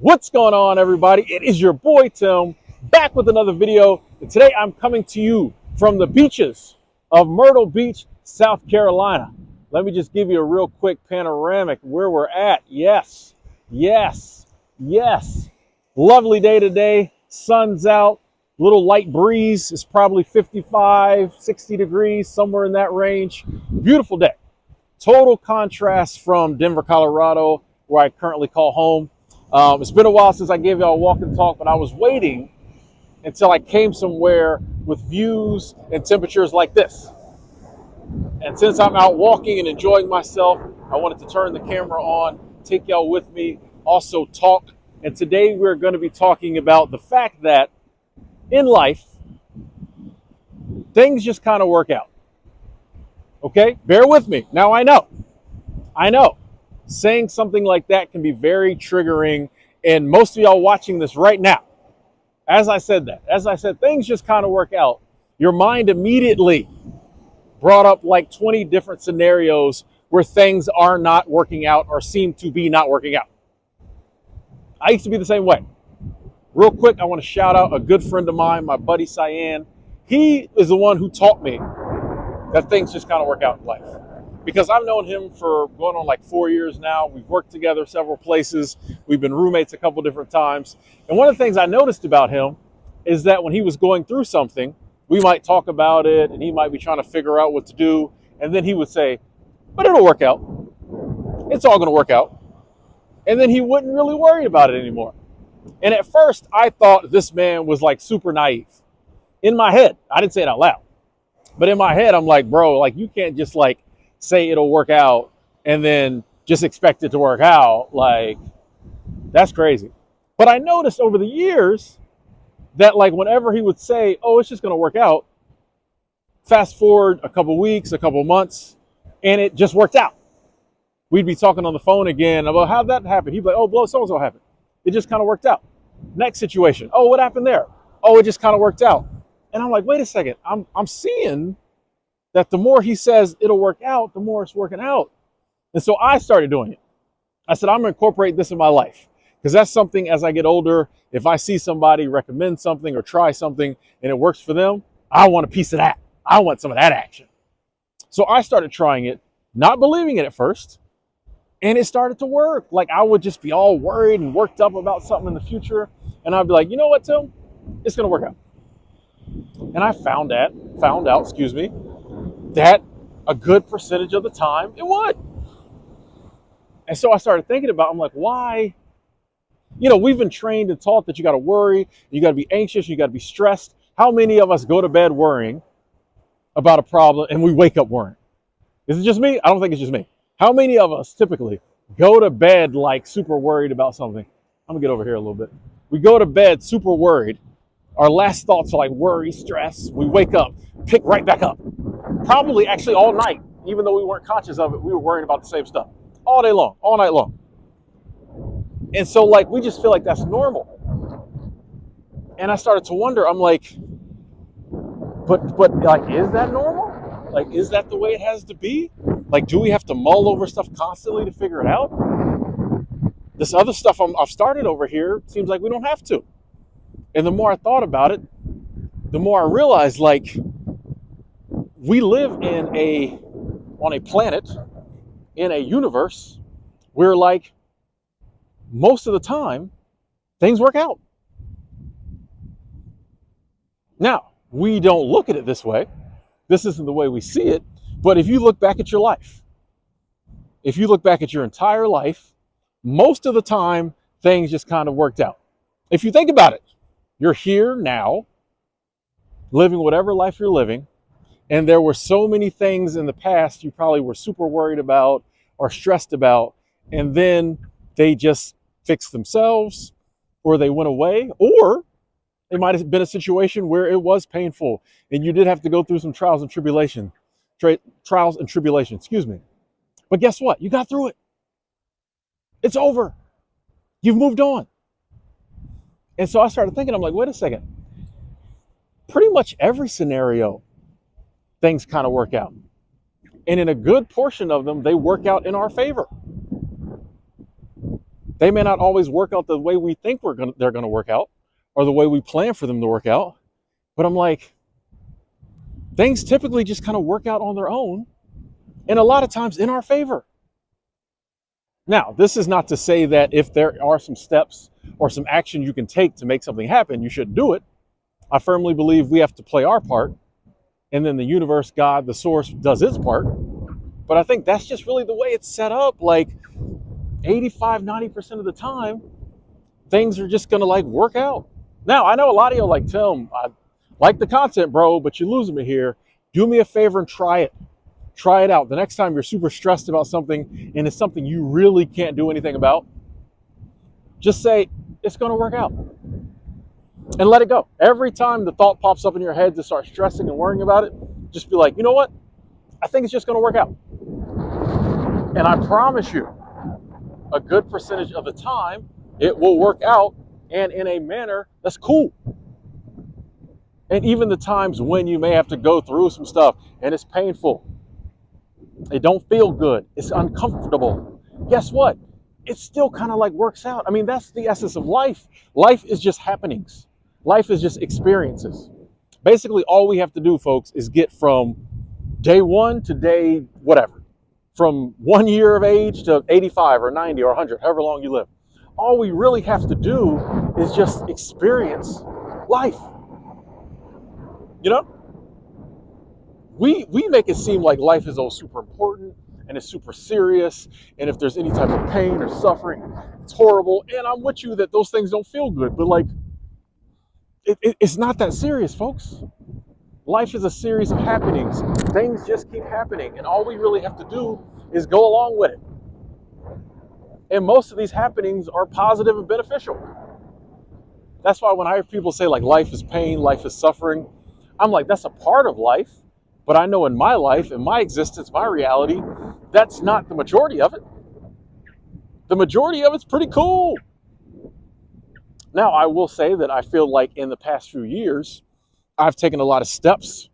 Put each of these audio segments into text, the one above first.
What's going on, everybody? It is your boy Tim, back with another video. And today I'm coming to you from the beaches of Myrtle Beach, South Carolina. Let me just give you a real quick panoramic where we're at. Yes. Lovely day today. Sun's out, little light breeze. It's probably 55, 60 degrees, somewhere in that range. Beautiful day. Total contrast from Denver, Colorado, where I currently call home. It's been a while since I gave y'all a walk and talk, but I was waiting until I came somewhere with views and temperatures like this. And since I'm out walking and enjoying myself, I wanted to turn the camera on, take y'all with me, also talk. And today we're going to be talking about the fact that in life, things just kind of work out. Okay? Bear with me. Now I know. Saying something like that can be very triggering, and most of y'all watching this right now, as I said, things just kind of work out. Your mind immediately brought up like 20 different scenarios where things are not working out or seem to be not working out. I used to be the same way. Real quick, I want to shout out a good friend of mine, my buddy Cyan. He is the one who taught me that things just kind of work out in life. Because I've known him for going on like 4 years now. We've worked together several places. We've been roommates a couple different times. And one of the things I noticed about him is that when he was going through something, we might talk about it and he might be trying to figure out what to do. And then he would say, but it'll work out. It's all going to work out. And then he wouldn't really worry about it anymore. And at first I thought this man was like super naive. In my head, I didn't say it out loud, but in my head, I'm like, bro, like you can't just like say it'll work out and then just expect it to work out. Like, that's crazy. But I noticed over the years that like whenever he would say, oh, it's just going to work out, fast forward a couple weeks, a couple months, and it just worked out. We'd be talking on the phone again about how that happened. He'd be like, oh, blow, so-and-so happened. It just kind of worked out. Next situation. Oh, what happened there? Oh, it just kind of worked out. And I'm like, wait a second. I'm seeing that the more he says it'll work out, the more it's working out. And so I started doing it. I said, I'm going to incorporate this in my life. Because that's something as I get older, if I see somebody recommend something or try something and it works for them, I want a piece of that. I want some of that action. So I started trying it, not believing it at first. And it started to work. Like I would just be all worried and worked up about something in the future. And I'd be like, you know what, Tim? It's going to work out. And I found out, that a good percentage of the time it would. And so I started thinking about, I'm like, why? You know, we've been trained and taught that you got to worry, you got to be anxious, you got to be stressed. How many of us go to bed worrying about a problem and we wake up worrying? Is it just me? I don't think it's just me. How many of us typically go to bed like super worried about something? I'm gonna get over here a little bit. We go to bed super worried. Our last thoughts are like worry, stress. We wake up, pick right back up. Probably actually all night, even though we weren't conscious of it, we were worrying about the same stuff all day long, all night long. And so like, we just feel like that's normal. And I started to wonder, I'm like, but like, is that normal? Like, is that the way it has to be? Like, do we have to mull over stuff constantly to figure it out? This other stuff I've started over here seems like we don't have to. And the more I thought about it, the more I realized like we live on a planet, in a universe where like most of the time things work out. Now, we don't look at it this way. This isn't the way we see it. But if you look back at your life, if you look back at your entire life, most of the time things just kind of worked out. If you think about it, you're here now, living whatever life you're living, and there were so many things in the past you probably were super worried about or stressed about, and then they just fixed themselves, or they went away, or it might have been a situation where it was painful, and you did have to go through some trials and tribulation. But guess what? You got through it. It's over. You've moved on. And so I started thinking, I'm like, wait a second. Pretty much every scenario, things kind of work out. And in a good portion of them, they work out in our favor. They may not always work out the way we think they're going to work out, or the way we plan for them to work out. But I'm like, things typically just kind of work out on their own, and a lot of times in our favor. Now, this is not to say that if there are some steps or some action you can take to make something happen, you shouldn't do it. I firmly believe we have to play our part, and then the universe, God, the source, does its part. But I think that's just really the way it's set up. Like 85, 90% of the time, things are just going to like work out. Now, I know a lot of you like, Tim, I like the content, bro, but you're losing me here. Do me a favor and try it. Try it out. The next time you're super stressed about something and it's something you really can't do anything about, just say, it's going to work out. And let it go. Every time the thought pops up in your head to start stressing and worrying about it, just be like, you know what? I think it's just going to work out. And I promise you, a good percentage of the time, it will work out, and in a manner that's cool. And even the times when you may have to go through some stuff and it's painful, it don't feel good, it's uncomfortable, guess what? It still kind of like works out. I mean, that's the essence of life. Life is just happenings. Life is just experiences. Basically, all we have to do, folks, is get from day one to day whatever. From 1 year of age to 85 or 90 or 100, however long you live. All we really have to do is just experience life. You know? We make it seem like life is all super important and it's super serious, and if there's any type of pain or suffering, it's horrible. And I'm with you that those things don't feel good, but like, it's not that serious, folks. Life is a series of happenings. Things just keep happening, and all we really have to do is go along with it. And most of these happenings are positive and beneficial. That's why when I hear people say like life is pain, life is suffering, I'm like, that's a part of life. But I know in my life, in my existence, my reality, that's not the majority of it. The majority of it's pretty cool. Now, I will say that I feel like in the past few years, I've taken a lot of steps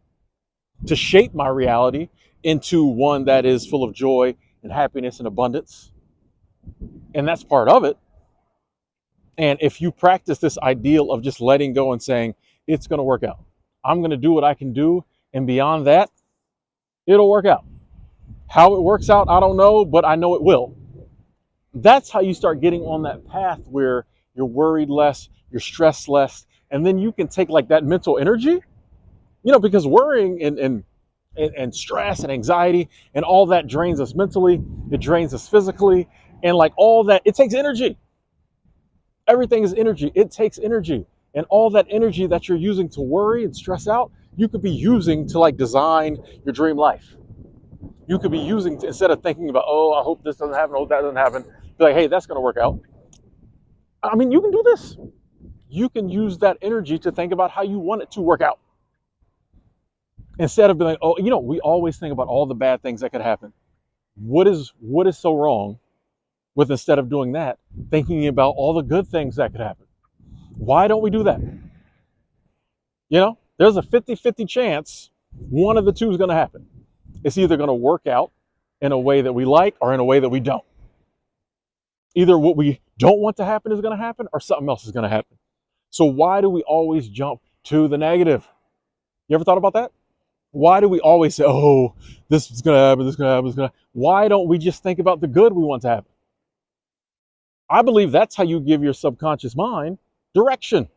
to shape my reality into one that is full of joy and happiness and abundance. And that's part of it. And if you practice this ideal of just letting go and saying, it's going to work out. I'm going to do what I can do. And beyond that, it'll work out. How it works out, I don't know, but I know it will. That's how you start getting on that path where you're worried less, you're stressed less, and then you can take like that mental energy, you know, because worrying and stress and anxiety and all that drains us mentally, it drains us physically, and like all that, it takes energy. Everything is energy. It takes energy. And all that energy that you're using to worry and stress out, you could be using to like design your dream life. You could be using to, instead of thinking about, oh, I hope this doesn't happen, I hope that doesn't happen, be like, hey, that's going to work out. I mean, you can do this. You can use that energy to think about how you want it to work out. Instead of being like, oh, you know, we always think about all the bad things that could happen. What is so wrong with, instead of doing that, thinking about all the good things that could happen? Why don't we do that? You know, there's a 50-50 chance one of the two is going to happen. It's either going to work out in a way that we like or in a way that we don't. Either what we don't want to happen is going to happen or something else is going to happen. So why do we always jump to the negative? You ever thought about that? Why do we always say, oh, this is going to happen, this is going to happen, this is going to happen? Why don't we just think about the good we want to happen? I believe that's how you give your subconscious mind direction.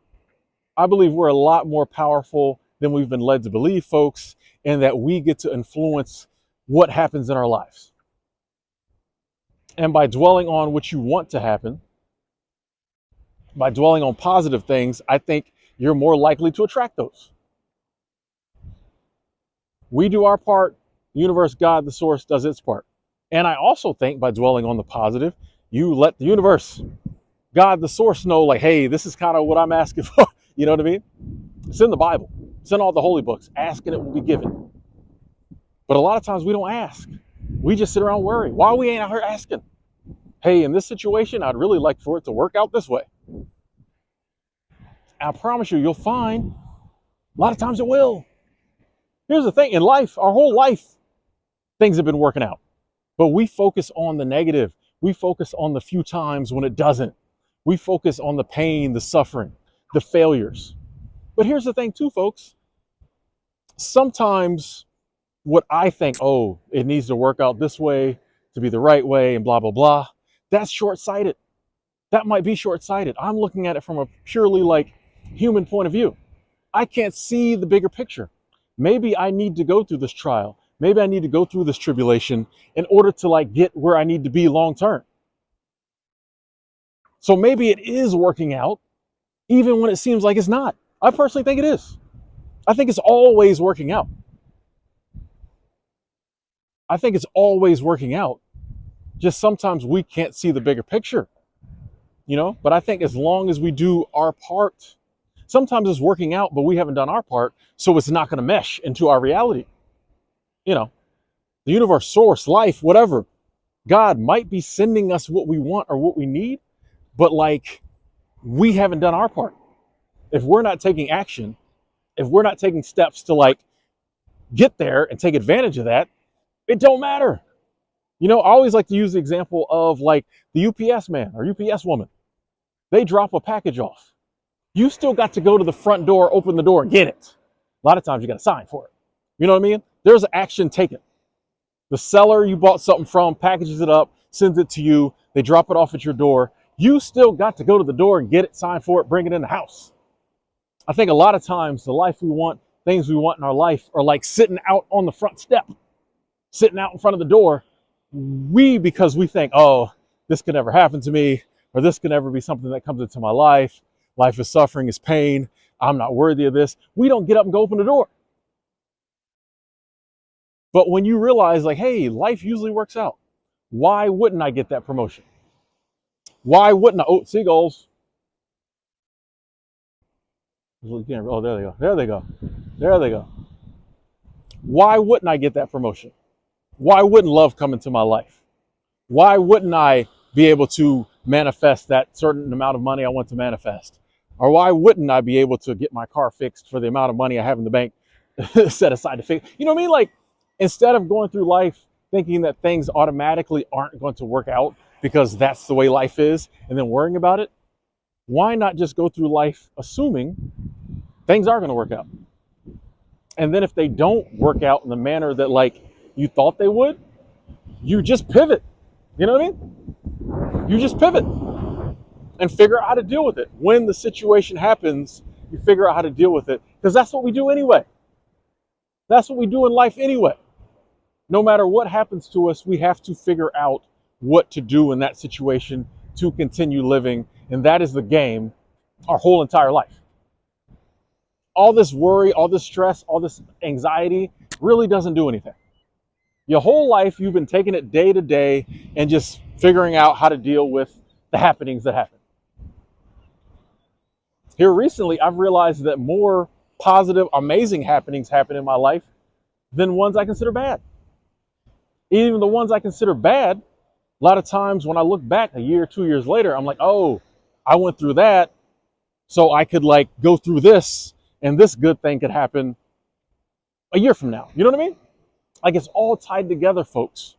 I believe we're a lot more powerful than we've been led to believe, folks, and that we get to influence what happens in our lives. And by dwelling on what you want to happen, by dwelling on positive things, I think you're more likely to attract those. We do our part, the universe, God, the source, does its part. And I also think by dwelling on the positive, you let the universe, God, the source, know like, hey, this is kind of what I'm asking for. You know what I mean? It's in the Bible. It's in all the holy books. Ask and it will be given. But a lot of times we don't ask. We just sit around worrying. Why we ain't out here asking? Hey, in this situation, I'd really like for it to work out this way. I promise you, you'll find a lot of times it will. Here's the thing. In life, our whole life, things have been working out. But we focus on the negative. We focus on the few times when it doesn't. We focus on the pain, the suffering, the failures. But here's the thing too, folks. Sometimes what I think, oh, it needs to work out this way to be the right way and blah, blah, blah, that's short-sighted. That might be short-sighted. I'm looking at it from a purely like human point of view. I can't see the bigger picture. Maybe I need to go through this trial. Maybe I need to go through this tribulation in order to like get where I need to be long term. So maybe it is working out even when it seems like it's not. I personally think it is. I think it's always working out. I think it's always working out. Just sometimes we can't see the bigger picture, you know? But I think as long as we do our part, sometimes it's working out, but we haven't done our part, so it's not going to mesh into our reality. You know, the universe, source, life, whatever. God might be sending us what we want or what we need, but like we haven't done our part. If we're not taking action, if we're not taking steps to like get there and take advantage of that, it don't matter. You know, I always like to use the example of like the UPS man or UPS woman. They drop a package off. You still got to go to the front door, open the door and get it. A lot of times you got to sign for it. You know what I mean? There's action taken. The seller you bought something from packages it up, sends it to you. They drop it off at your door. You still got to go to the door and get it, sign for it, bring it in the house. I think a lot of times the life we want, things we want in our life are like sitting out on the front step, sitting out in front of the door. Because we think, oh, this could never happen to me, or this could never be something that comes into my life. Life is suffering, is pain. I'm not worthy of this. We don't get up and go open the door. But when you realize like, hey, life usually works out. Why wouldn't I get that promotion? Why wouldn't I? Oh, seagulls. Oh, there they go. There they go. There they go. Why wouldn't I get that promotion? Why wouldn't love come into my life? Why wouldn't I be able to manifest that certain amount of money I want to manifest? Or why wouldn't I be able to get my car fixed for the amount of money I have in the bank set aside to fix? You know what I mean? Like, instead of going through life thinking that things automatically aren't going to work out because that's the way life is and then worrying about it, why not just go through life assuming things are going to work out? And then if they don't work out in the manner that like you thought they would, you just pivot. You know what I mean? You just pivot and figure out how to deal with it. When the situation happens, you figure out how to deal with it because that's what we do anyway. That's what we do in life anyway. No matter what happens to us, we have to figure out what to do in that situation to continue living. And that is the game our whole entire life. All this worry, all this stress, all this anxiety really doesn't do anything. Your whole life, you've been taking it day to day and just figuring out how to deal with the happenings that happen. Here recently, I've realized that more positive, amazing happenings happen in my life than ones I consider bad. Even the ones I consider bad, a lot of times when I look back a year, 2 years later, I'm like, oh, I went through that, so I could like go through this, and this good thing could happen a year from now. You know what I mean? Like it's all tied together, folks.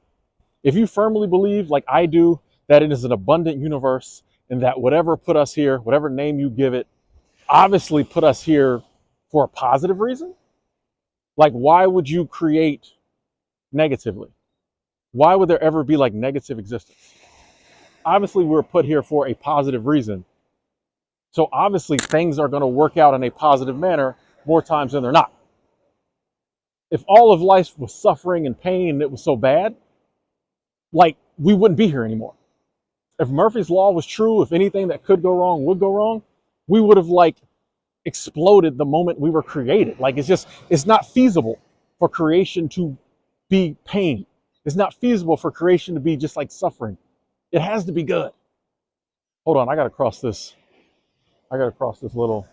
If you firmly believe, like I do, that it is an abundant universe and that whatever put us here, whatever name you give it, obviously put us here for a positive reason. Like, why would you create negatively? Why would there ever be like negative existence? Obviously, we're put here for a positive reason. So obviously things are going to work out in a positive manner more times than they're not. If all of life was suffering and pain and it was so bad, like we wouldn't be here anymore. If Murphy's Law was true, if anything that could go wrong would go wrong, we would have like exploded the moment we were created. Like it's not feasible for creation to be pain. It's not feasible for creation to be just like suffering. It has to be good. Hold on, I gotta cross this little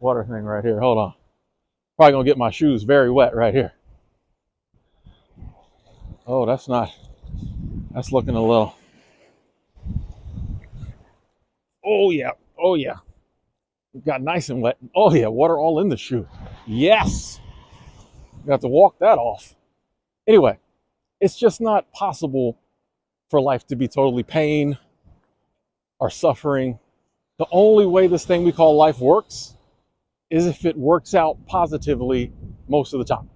water thing right here. Hold on. Probably gonna get my shoes very wet right here. Oh, that's looking a little. Oh yeah. It got nice and wet. Oh yeah, water all in the shoe. Yes. You have to walk that off. Anyway, it's just not possible for life to be totally pain or suffering. The only way this thing we call life works is if it works out positively most of the time.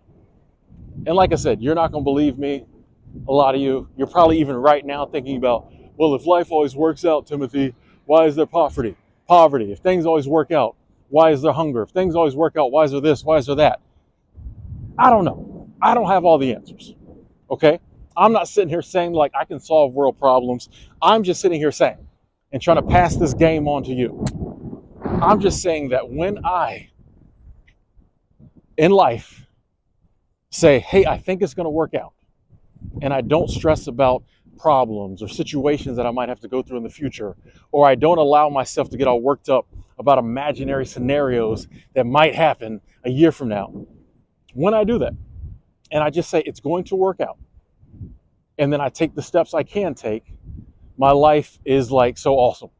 And like I said, you're not going to believe me. A lot of you, you're probably even right now thinking about, well, if life always works out, Timothy, why is there poverty? If things always work out, why is there hunger? If things always work out, why is there this? Why is there that? I don't know. I don't have all the answers. Okay? I'm not sitting here saying like I can solve world problems. I'm just sitting here saying and trying to pass this game on to you. I'm just saying that when I, in life, say, hey, I think it's going to work out, and I don't stress about problems or situations that I might have to go through in the future, or I don't allow myself to get all worked up about imaginary scenarios that might happen a year from now. When I do that, and I just say it's going to work out, and then I take the steps I can take, my life is like so awesome.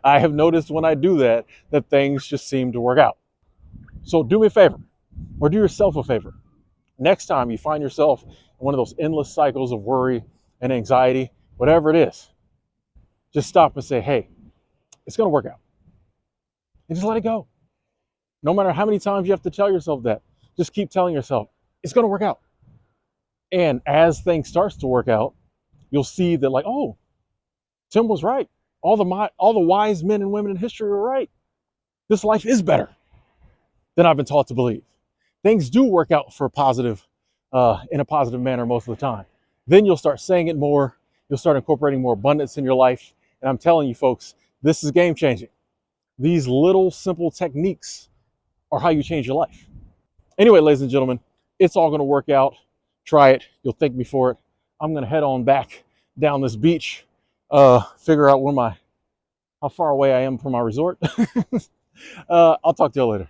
I have noticed when I do that things just seem to work out. So do me a favor, or do yourself a favor. Next time you find yourself in one of those endless cycles of worry and anxiety, whatever it is, just stop and say, hey, it's going to work out. And just let it go. No matter how many times you have to tell yourself that, just keep telling yourself, it's going to work out. And as things starts to work out, you'll see that like, oh, Tim was right. All the wise men and women in history were right. This life is better than I've been taught to believe. Things do work out for in a positive manner most of the time. Then you'll start saying it more. You'll start incorporating more abundance in your life. And I'm telling you folks, this is game changing. These little simple techniques are how you change your life. Anyway, ladies and gentlemen, it's all going to work out. Try it. You'll thank me for it. I'm going to head on back down this beach, figure out how far away I am from my resort. I'll talk to you later.